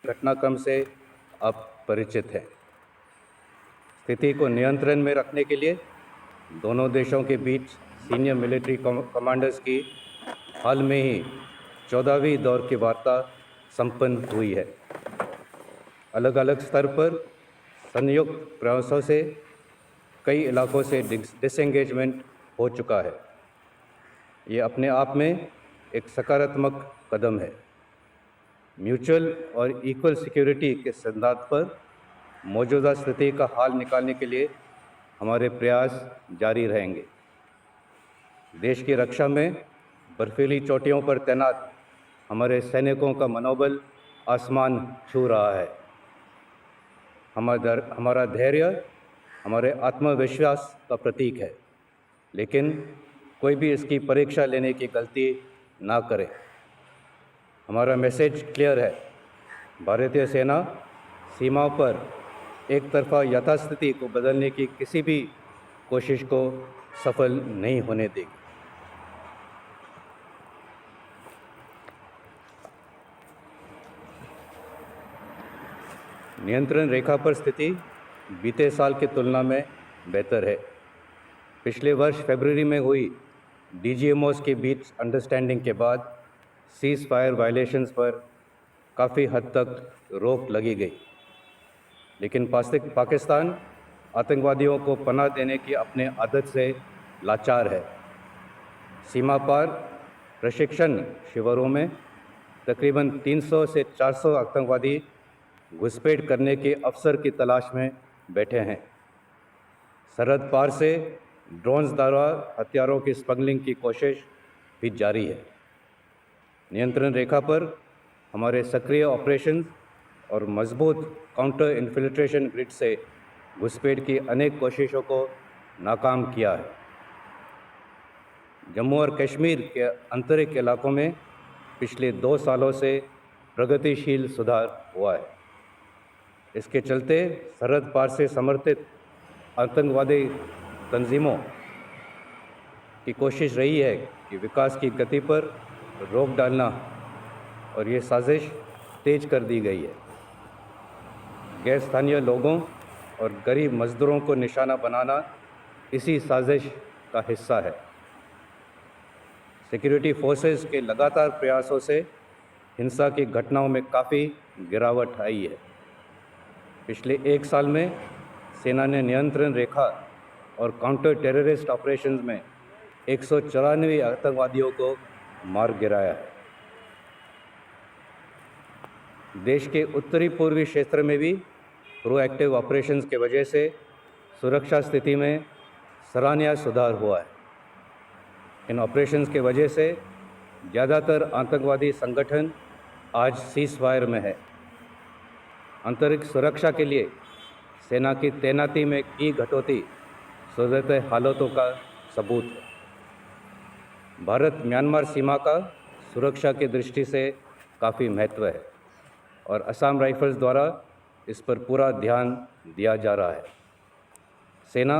घटनाक्रम से आप परिचित हैं। स्थिति को नियंत्रण में रखने के लिए दोनों देशों के बीच सीनियर मिलिट्री कमांडर्स की हाल में ही 14वीं दौर की वार्ता संपन्न हुई है। अलग अलग स्तर पर संयुक्त प्रयासों से कई इलाकों से डिसएंगेजमेंट हो चुका है। ये अपने आप में एक सकारात्मक कदम है। म्यूचुअल और इक्वल सिक्योरिटी के सिद्धांत पर मौजूदा स्थिति का हल निकालने के लिए हमारे प्रयास जारी रहेंगे। देश की रक्षा में बर्फीली चोटियों पर तैनात हमारे सैनिकों का मनोबल आसमान छू रहा है। हमारा धैर्य हमारे आत्मविश्वास का प्रतीक है, लेकिन कोई भी इसकी परीक्षा लेने की गलती ना करे। हमारा मैसेज क्लियर है। भारतीय सेना सीमाओं पर एक तरफा यथास्थिति को बदलने की किसी भी कोशिश को सफल नहीं होने देगी। नियंत्रण रेखा पर स्थिति बीते साल की तुलना में बेहतर है। पिछले वर्ष फरवरी में हुई डीजीएमओस के बीच अंडरस्टैंडिंग के बाद सीज फायर वायलेशंस पर काफ़ी हद तक रोक लगी गई, लेकिन पाकिस्तान आतंकवादियों को पनाह देने की अपने आदत से लाचार है। सीमा पार प्रशिक्षण शिविरों में तकरीबन 300 से 400 आतंकवादी घुसपैठ करने के अवसर की तलाश में बैठे हैं। सरहद पार से ड्रोन्स द्वारा हथियारों की स्मगलिंग की कोशिश भी जारी है। नियंत्रण रेखा पर हमारे सक्रिय ऑपरेशंस और मजबूत काउंटर इन्फिल्ट्रेशन ग्रिड से घुसपैठ की अनेक कोशिशों को नाकाम किया है। जम्मू और कश्मीर के आंतरिक इलाकों में पिछले 2 सालों से प्रगतिशील सुधार हुआ है। इसके चलते सरहद पार से समर्थित आतंकवादी तंजीमों की कोशिश रही है कि विकास की गति पर रोक डालना, और ये साजिश तेज कर दी गई है। गैर स्थानीय लोगों और गरीब मजदूरों को निशाना बनाना इसी साजिश का हिस्सा है। सिक्योरिटी फोर्सेस के लगातार प्रयासों से हिंसा की घटनाओं में काफ़ी गिरावट आई है। पिछले 1 साल में सेना ने नियंत्रण रेखा और काउंटर टेररिस्ट ऑपरेशंस में 194 आतंकवादियों को मार गिराया है। देश के उत्तरी पूर्वी क्षेत्र में भी प्रोएक्टिव ऑपरेशंस के वजह से सुरक्षा स्थिति में सराहनीय सुधार हुआ है। इन ऑपरेशंस के वजह से ज़्यादातर आतंकवादी संगठन आज सीज फायर में है। आंतरिक सुरक्षा के लिए सेना की तैनाती में की कटौती सूरत हालातों का सबूत है। भारत म्यांमार सीमा का सुरक्षा की दृष्टि से काफ़ी महत्व है और असम राइफल्स द्वारा इस पर पूरा ध्यान दिया जा रहा है। सेना